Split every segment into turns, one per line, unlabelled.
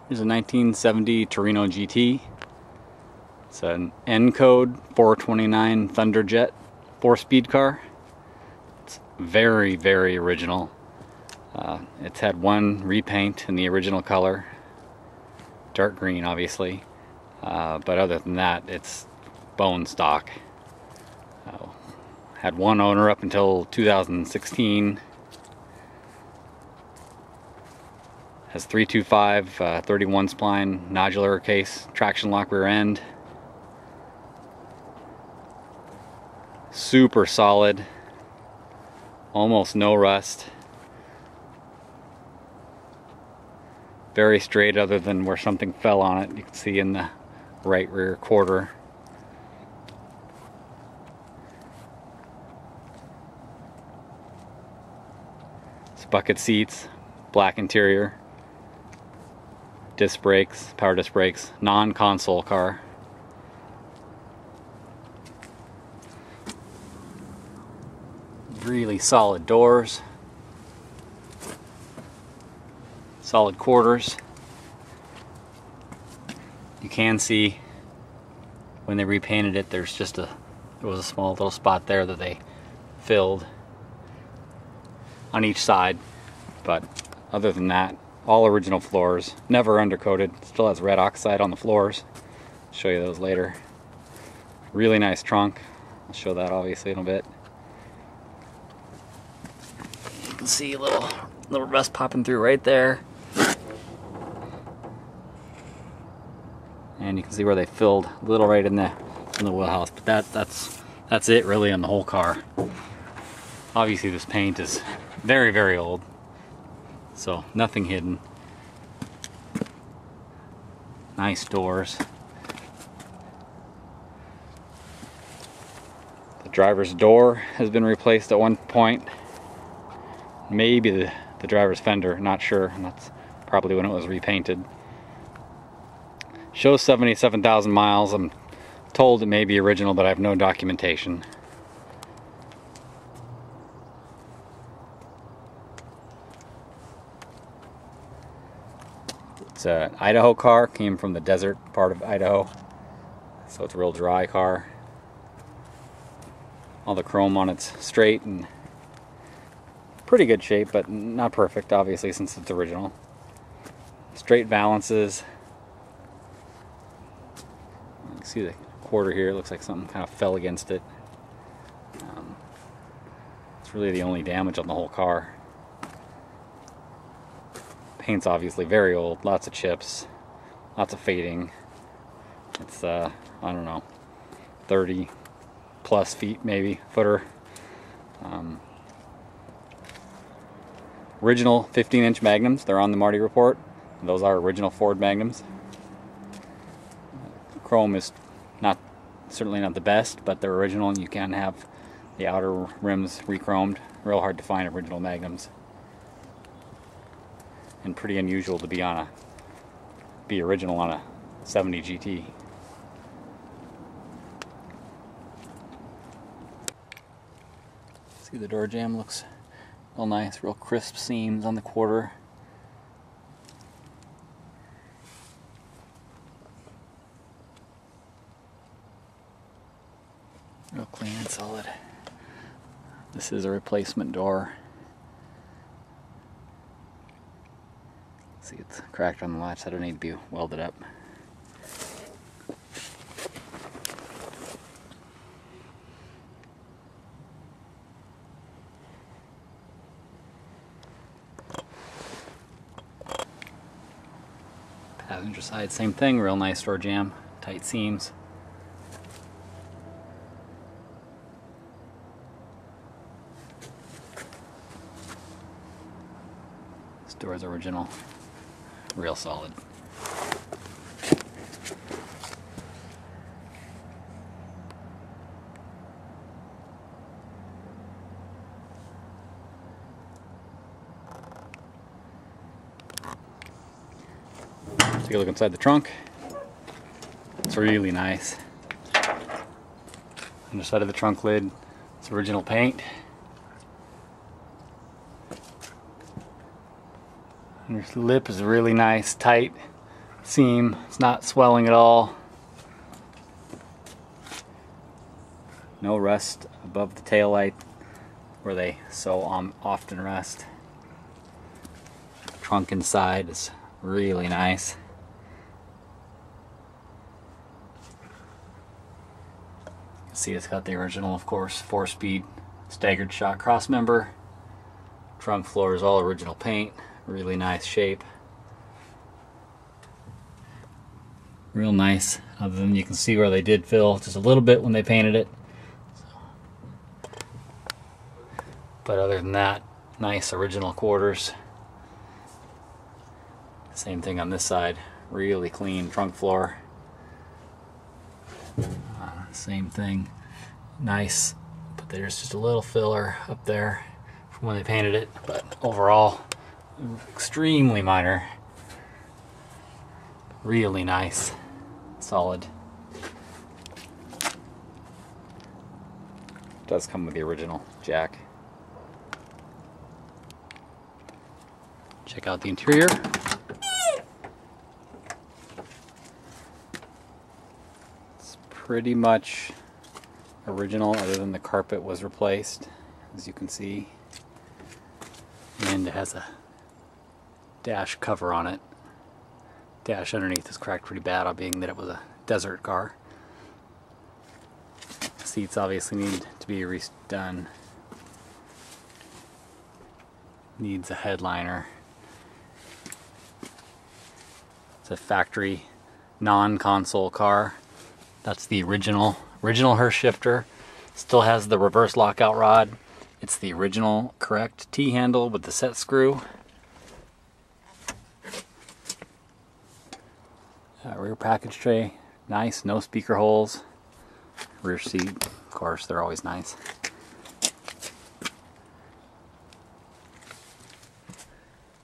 Here's a 1970 Torino GT. It's an N code 429 Thunderjet 4-speed car. It's very, very original. It's had one repaint in the original color, dark green obviously, but other than that it's bone stock. Had one owner up until 2016. Has 325 31 spline nodular case, traction lock rear end. Super solid, almost no rust. Very straight other than where something fell on it. You can see in the right rear quarter. It's bucket seats, black interior, disc brakes, power disc brakes, non-console car. Really solid doors, solid quarters. You can see when they repainted it, there was a small little spot there that they filled on each side, but other than that, all original floors, never undercoated. Still has red oxide on the floors. I'll show you those later. Really nice trunk. I'll show that obviously in a bit. You can see a little rust popping through right there. And you can see where they filled a little right in the wheelhouse, but that's it really on the whole car. Obviously this paint is very, very old, so nothing hidden. Nice doors. The driver's door has been replaced at one point. Maybe the driver's fender, not sure, and that's probably when it was repainted. Shows 77,000 miles. I'm told it may be original, but I have no documentation. It's an Idaho car, came from the desert part of Idaho, so it's a real dry car. All the chrome on it's straight and pretty good shape, but not perfect obviously since it's original. Straight balances. You can see the quarter here, it looks like something kind of fell against it. It's really the only damage on the whole car. Paint's obviously very old, lots of chips, lots of fading. It's I don't know, 30 plus feet maybe, footer. Original 15-inch magnums, they're on the Marty report. Those are original Ford magnums. Chrome is certainly not the best, but they're original and you can have the outer rims re-chromed. Real hard to find original magnums. And pretty unusual to be original on a 70 GT. See, the door jamb looks real nice, real crisp seams on the quarter. Real clean and solid. This is a replacement door. See, it's cracked on the latch, that'll need to be welded up. Passenger side, same thing, real nice door jamb, tight seams. This door is original, real solid. Take a look inside the trunk. It's really nice. Underside of the trunk lid, it's original paint. Your lip is really nice, tight, seam. It's not swelling at all. No rust above the taillight where they so often rest. Trunk inside is really nice. You can see it's got the original, of course, 4-speed staggered shot cross member. Trunk floor is all original paint. Really nice shape. Real nice, other than you can see where they did fill just a little bit when they painted it. But other than that, nice original quarters. Same thing on this side, really clean trunk floor. Same thing, nice, but there's just a little filler up there from when they painted it, but overall, extremely minor. Really nice, solid. Does come with the original jack. Check out the interior. It's pretty much original, other than the carpet was replaced, as you can see. And it has a dash cover on it. Dash underneath is cracked pretty bad, being that it was a desert car. Seats obviously need to be redone. Needs a headliner. It's a factory non-console car. That's the original Hurst shifter. Still has the reverse lockout rod. It's the original correct T-handle with the set screw. Rear package tray, nice, no speaker holes. Rear seat, of course, they're always nice.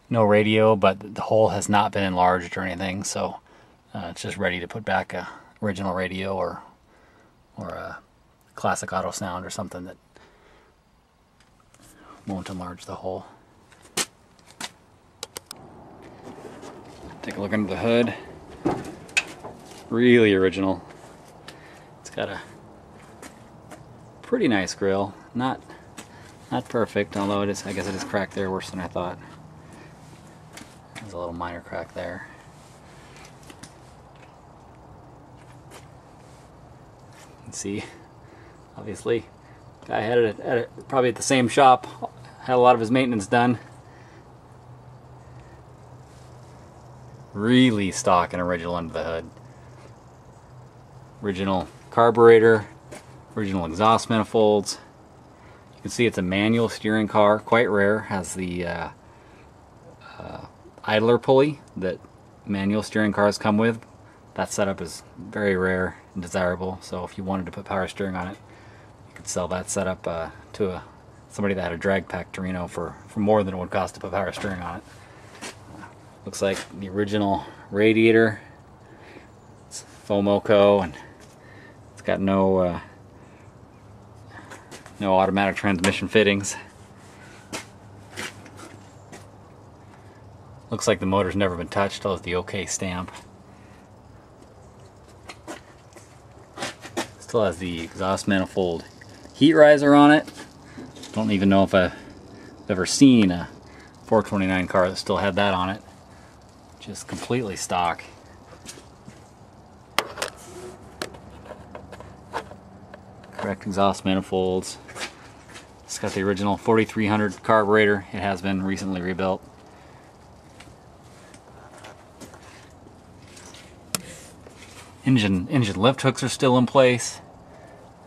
No radio, but the hole has not been enlarged or anything, so it's just ready to put back a original radio or a classic auto sound or something that won't enlarge the hole. Take a look under the hood. Really original. It's got a pretty nice grill. Not perfect, although it is. I guess it is cracked there worse than I thought. There's a little minor crack there. You can see, obviously, guy had it probably at the same shop. Had a lot of his maintenance done. Really stock and original under the hood. Original carburetor, original exhaust manifolds. You can see it's a manual steering car, quite rare. Has the idler pulley that manual steering cars come with. That setup is very rare and desirable, so if you wanted to put power steering on it, you could sell that setup to somebody that had a drag pack Torino for more than it would cost to put power steering on it. Looks like the original radiator. It's Fomoco, and it's got no automatic transmission fittings. Looks like the motor's never been touched. Still has the OK stamp. Still has the exhaust manifold heat riser on it. Don't even know if I've ever seen a 429 car that still had that on it. Just completely stock. Correct exhaust manifolds. It's got the original 4300 carburetor. It has been recently rebuilt. Engine lift hooks are still in place.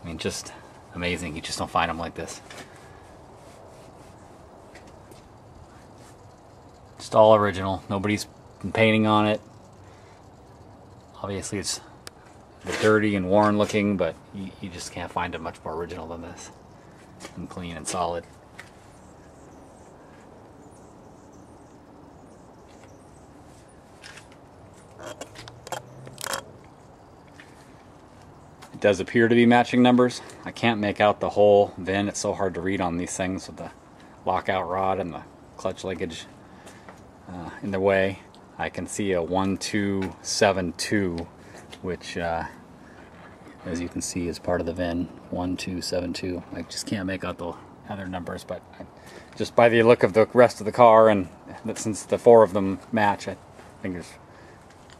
I mean, just amazing. You just don't find them like this. Just all original. Nobody's been painting on it. Obviously it's dirty and worn looking, but you just can't find it much more original than this. And clean and solid. It does appear to be matching numbers. I can't make out the whole VIN. It's so hard to read on these things with the lockout rod and the clutch linkage in the way. I can see a 1272, which as you can see is part of the VIN, 1272. I just can't make out the other numbers, but just by the look of the rest of the car, and since the four of them match, I think there's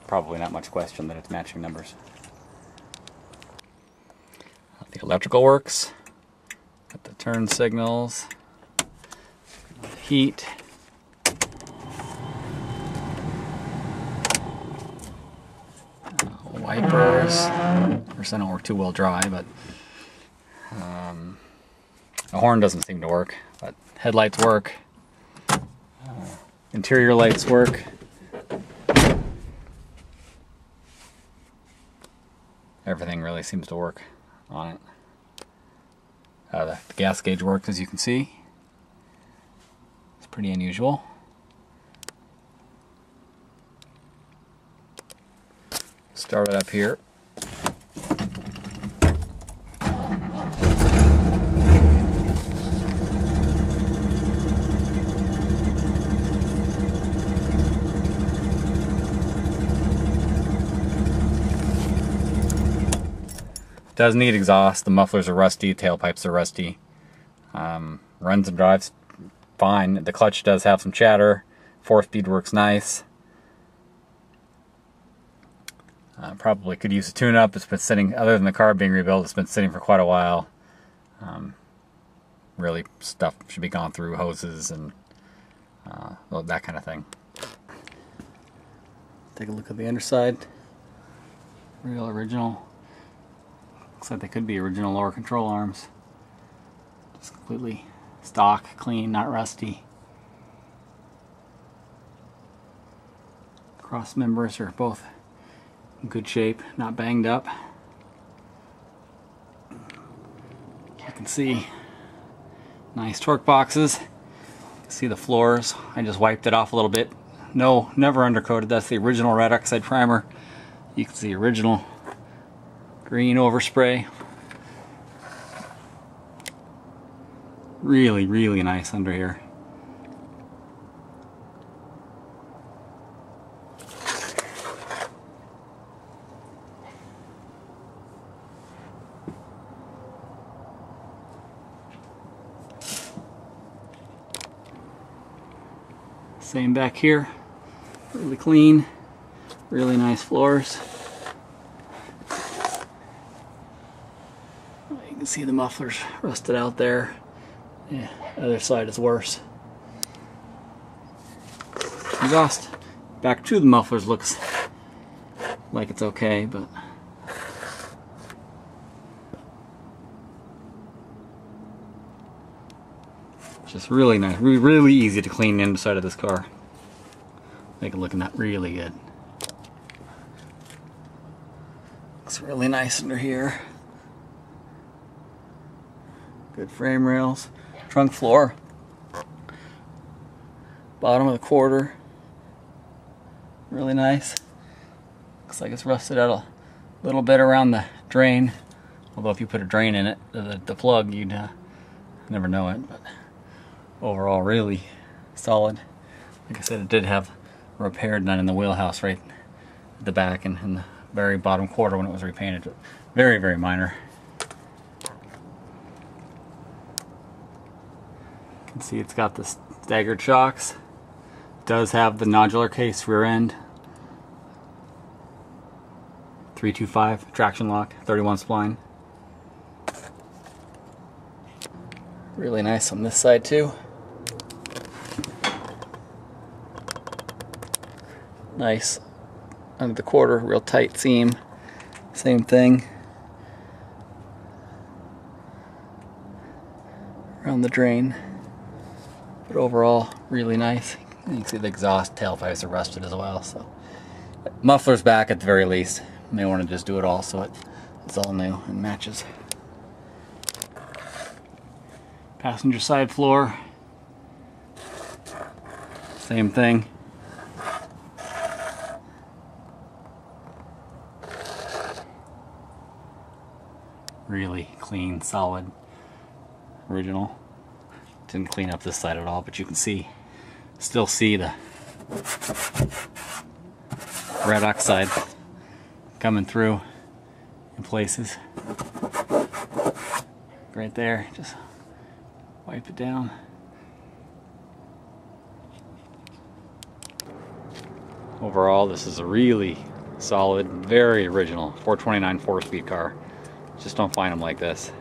probably not much question that it's matching numbers. The electrical works, got the turn signals, heat, wipers. Of course, I don't work two-wheel drive, but the horn doesn't seem to work, but headlights work, interior lights work. Everything really seems to work on it. The gas gauge works, as you can see. It's pretty unusual. Start it up here. Does need exhaust. The mufflers are rusty, tailpipes are rusty. Runs and drives fine. The clutch does have some chatter. 4-speed works nice. Probably could use a tune-up. It's been sitting, other than the car being rebuilt, it's been sitting for quite a while. Really, stuff should be gone through, hoses and that kind of thing. Take a look at the underside. Real original. Looks like they could be original lower control arms. Just completely stock, clean, not rusty. Cross members are both in good shape, not banged up. You can see nice torque boxes. You can see the floors. I just wiped it off a little bit. No, never undercoated. That's the original red oxide primer. You can see original green overspray. Really, really nice under here. Same back here. Really clean. Really nice floors. You can see the mufflers rusted out there. Yeah, other side is worse. Exhaust back to the mufflers looks like it's okay, but just really nice, really easy to clean the inside of this car. Make it looking really good. Looks really nice under here. Good frame rails. Trunk floor. Bottom of the quarter. Really nice. Looks like it's rusted out a little bit around the drain. Although if you put a drain in it, the plug, you'd never know it. But overall, really solid. Like I said, it did have a repair done in the wheelhouse right at the back and in the very bottom quarter when it was repainted. Very, very minor. You can see it's got the staggered shocks. It does have the nodular case rear end. 325 traction lock, 31 spline. Really nice on this side too. Nice under the quarter, real tight seam. Same thing. Around the drain. But overall, really nice. You can see the exhaust tailpipes are rusted as well. So, muffler's back at the very least. You may want to just do it all so it's all new and matches. Passenger side floor. Same thing. Really clean, solid, original. Didn't clean up this side at all, but you can still see the red oxide coming through in places. Right there, just wipe it down. Overall, this is a really solid, very original 429 4-speed car. Just don't find them like this.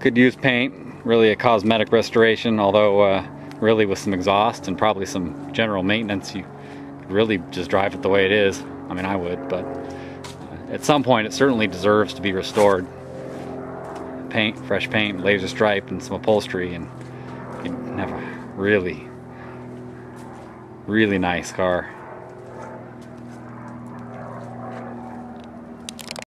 Could use paint, really a cosmetic restoration, although really with some exhaust and probably some general maintenance, you could really just drive it the way it is. I mean, I would, but at some point it certainly deserves to be restored. Paint, fresh paint, laser stripe, and some upholstery, and you'd have a really, really nice car.